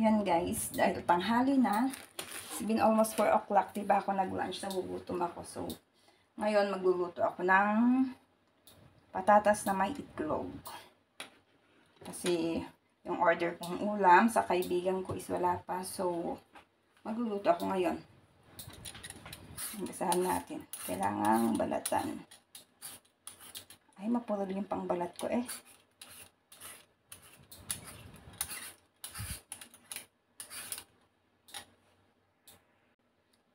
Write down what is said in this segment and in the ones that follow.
Yan guys, dahil tanghali na, it's been almost 4 o'clock, diba ako nag-lunch, nagugutom ako. So, ngayon magluluto ako ng patatas na may itlog. Kasi, yung order kong ulam sa kaibigan ko is wala pa. So, magluluto ako ngayon. Umpisahan natin. Kailangang balatan. Ay, mapulol yung pangbalat ko eh.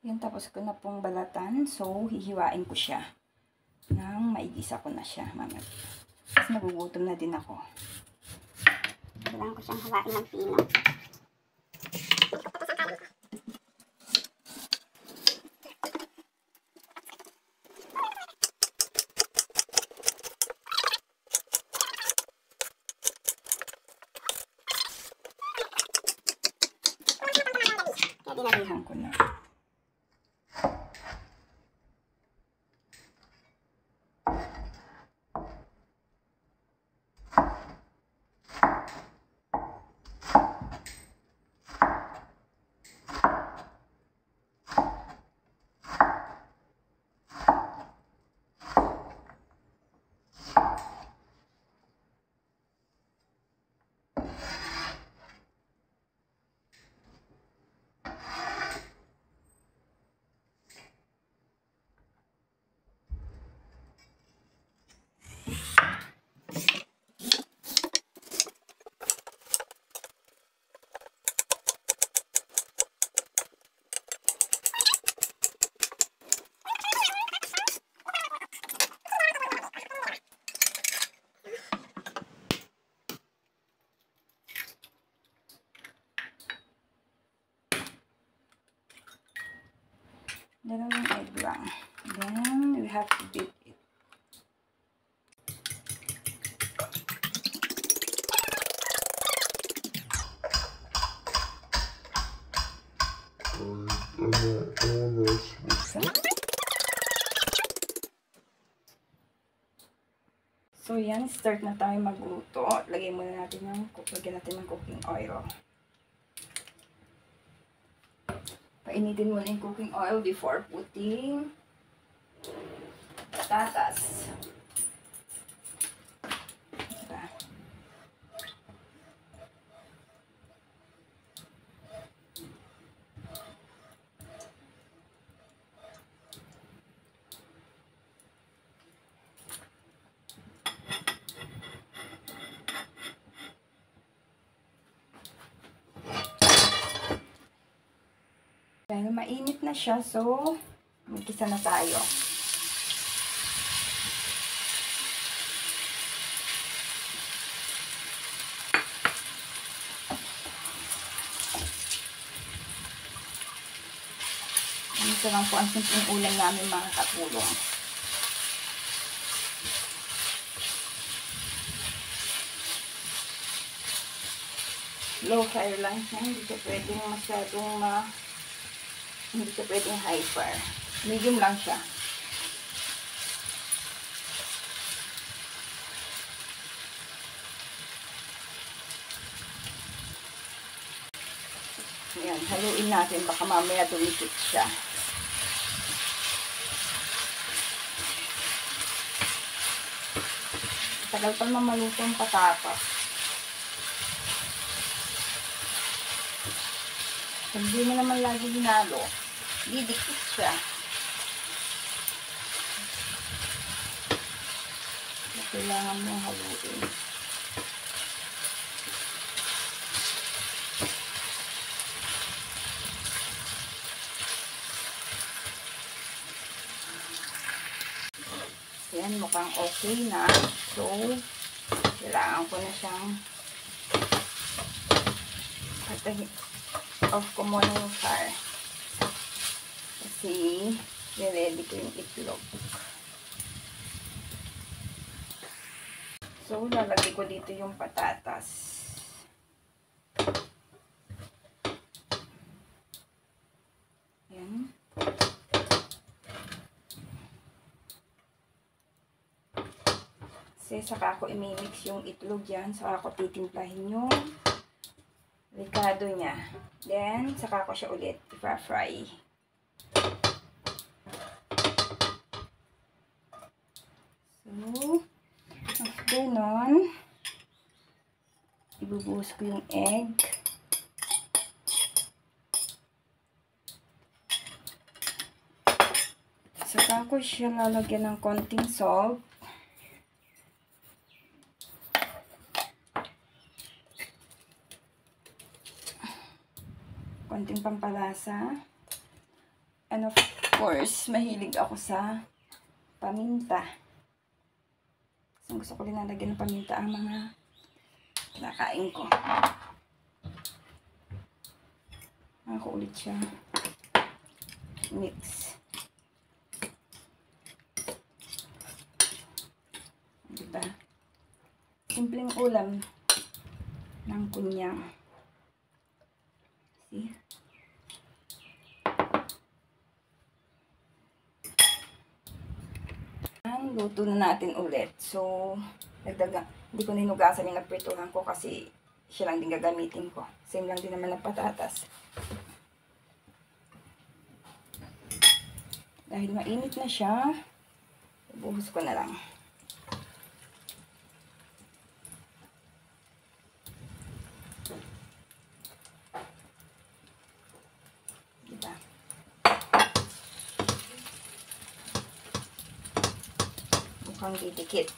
Yan, tapos ko na pong balatan. So, hihiwain ko siya. Nang maigisa ko na siya. Mamaya. Tapos nagugutom na din ako. Kailangan ko siyang hawain ng pino. Dinarihan ko na. Dalawang egg lang. Then, we have to beat it. So, yan. Start na tayo magluto. Lagyan muna natin ng cooking oil. Painitin muna yung cooking oil before putting patatas. Diba? Dahil mainit na siya, so magkisa na tayo. Dito lang po ang simpleng ulam namin mga katulong. Low fire lang siya, hindi siya pwedeng masyadong hindi siya pwedeng high fire. Medium lang siya. Ayan, haluin natin. Baka mamaya dumikit siya. Tagal pa mamaluto ang patatas. Hindi mo naman lagi hinalo. Didikit siya. Kailangan mo haluin. Yan, mukhang okay na. So, kailangan ko na siyang off ko muna yung fire. Kasi, ready ko yung itlog. So, lalagay ko dito yung patatas. Yan. Kasi saka ako imimix yung itlog yan. Saka ako titimplahin yung ricado niya. Then, saka ko siya ulit i-fry. So, after nun, ibubuhos ko yung egg. Saka ko siya lalagyan ng konting salt. Konting pampalasa. And of course, mahilig ako sa paminta. So, gusto ko rin nalagyan ng paminta ang mga kinakain ko. Ako ulit siya. Mix. Diba? Simpleng ulam ng kunyang. See? Luto na natin ulit. So, hindi ko ninugasan yung naprituhan ko kasi siya lang din gagamitin ko. Same lang din naman ng patatas. Dahil mainit na siya, ibuhos ko na lang. Diba? Mukhang didikit.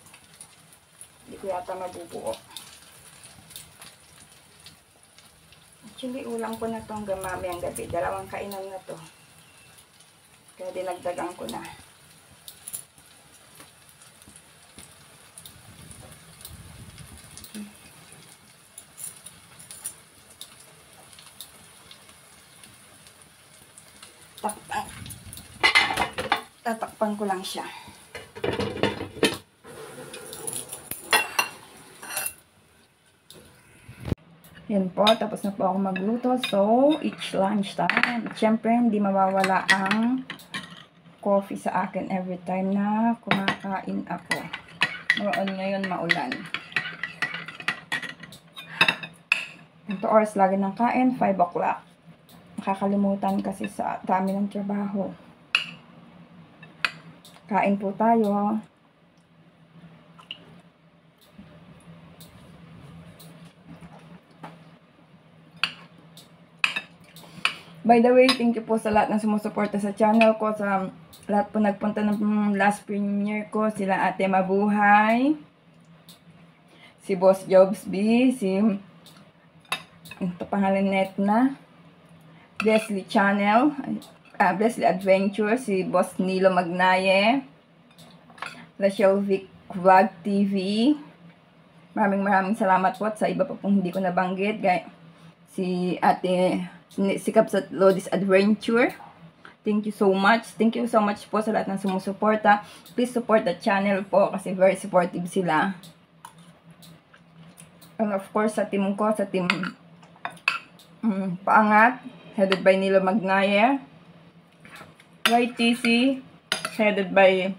Hindi ko yata mabubuo. Actually, ulam ko na itong mamayang gabi. 2 kainan na to. Kaya dinagdagan ko na. Tatakpan ko lang siya. Yan po, tapos na po ako magluto. So, each lunch time. Siyempre, hindi mawawala ang coffee sa akin every time na kumakain ako. Ngayon maulan. 2 oras lagi ng kain, 5 o'clock. Nakakalimutan kasi sa dami ng trabaho. Kain po tayo. By the way, thank you po sa lahat ng sumusuporta sa channel ko, sa lahat po nagpunta ng last premiere ko, sila Ate Mabuhay, si Boss Jobs B, si ito pangalan net na, Blesly Channel, Blesly Adventure, si Boss Nilo Magnaye, Rachel Vic Vlog TV. Maraming salamat po at sa iba pa pong hindi ko nabanggit, si Ate Sikap sa Lodi's Adventure. Thank you so much. Thank you so much po sa lahat ng sumusuporta. Please support the channel po kasi very supportive sila. And of course, sa team ko, sa team Paangat, headed by Nilo Magnaye. YTC, headed by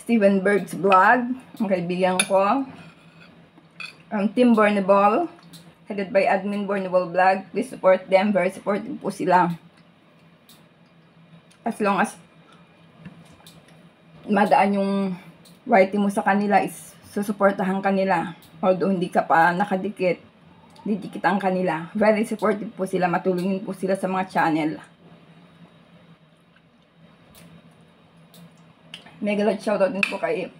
Steven Berg's Vlog, ang kaibigan ko. Team Borneball, headed by Admin Borneball Vlog. Please support them. Very supportive po sila. As long as madaan yung writing mo sa kanila is susuportahan kanila. Although hindi ka pa nakadikit, didikitan kanila. Very supportive po sila. Matulungin po sila sa mga channel. Mega large shoutout din po kay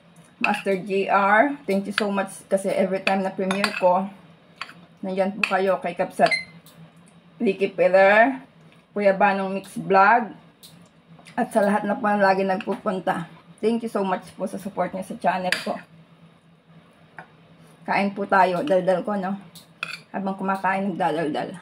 Master JR. Thank you so much kasi every time na premiere ko, nandyan po kayo kay Kapsat Licky Pillar, Kuya Banong Mix Vlog, at sa lahat na po na lagi nagpupunta. Thank you so much po sa support niyo sa channel ko. Kain po tayo. Daldal ko, no? Habang kumakain, nagdadaldal.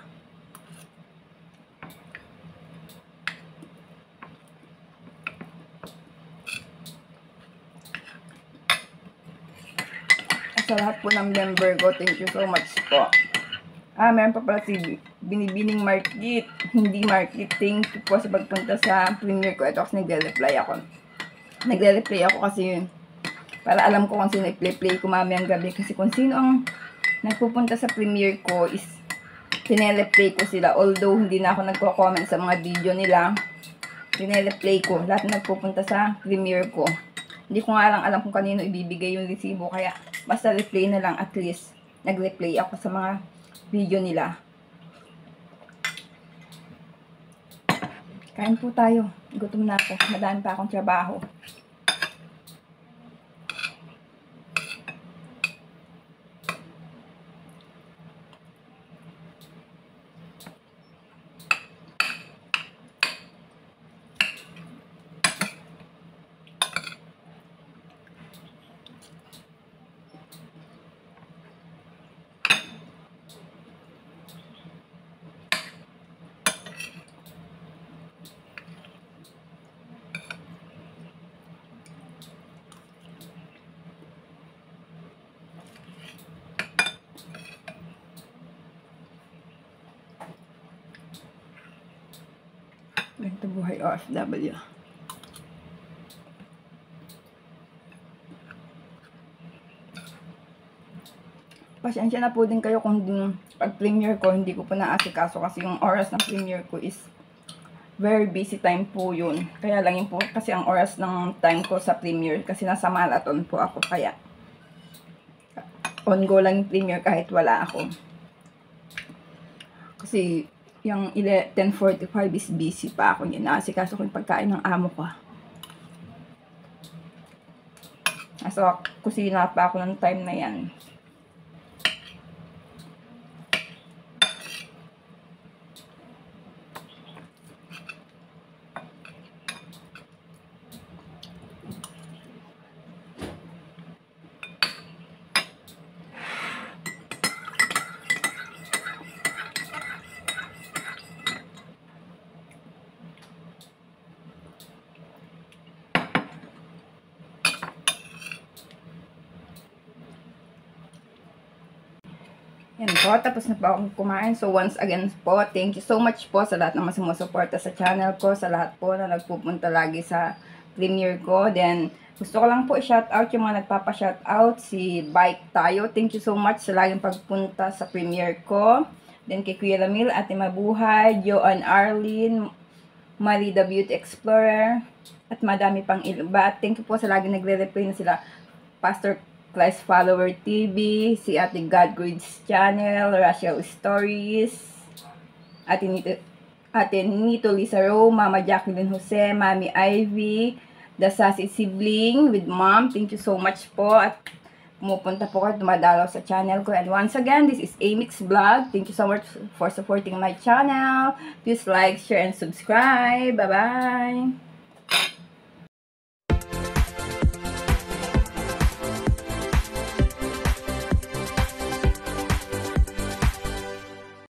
Sa lahat po ng member ko, thank you so much po. Meron pa pala si Binibining Market. Hindi Market. Thank you po sa pagpunta sa premiere ko. Ito kasi nagre-reply ako. Nagre-reply ako kasi para alam ko kung sino i-play ko mamayang gabi. Kasi kung sino ang nagpupunta sa premiere ko is Pinele-play ko sila. Although, hindi na ako nagko-comment sa mga video nila. Pinele-play ko. Lahat nagpupunta sa Premiere ko. Hindi ko nga lang alam kung kanino ibibigay yung resibo. Kaya, basta replay na lang. At least, nag-replay ako sa mga video nila. Kain po tayo. Gutom na ako. Madami pa akong trabaho. Ganito buhay OFW. Pasensya na po din kayo kung pag-premiere ko, hindi ko po naasikaso kasi yung oras ng premiere ko is very busy time po yun. Kaya lang yun po kasi ang oras ng time ko sa premiere kasi nasa marathon po ako. Kaya on go lang yung premiere kahit wala ako. Kasi yung 10:45 is busy pa ako. Naasikaso ko yung pagkain ng amo ko. Nasa kusina pa ako ng time na yan. Yan po, tapos na po akong kumain. So, once again po, thank you so much po sa lahat ng sumusuporta sa channel ko, sa lahat po na nagpupunta lagi sa premiere ko. Then, gusto ko lang po i-shoutout yung mga nagpapa-shoutout, si Bike Tayo. Thank you so much sa laging pagpunta sa premiere ko. Then, kay Kuya Ramil, Ate Mabuhay, Joan Arlene, Marie the Beauty Explorer, at madami pang iba. Thank you po sa laging nagre-reply na sila, Pastor Class Follower TV, si Ate God Grades Channel, Rachel Stories, Ate Nito Lisa Ro, Mama Jacqueline Jose, Mami Ivy, The Sassy Sibling with Mom. Thank you so much po at pumupunta po kayo, dumadalaw sa channel ko. And once again, this is Amix Vlog. Thank you so much for supporting my channel. Please like, share, and subscribe. Bye-bye!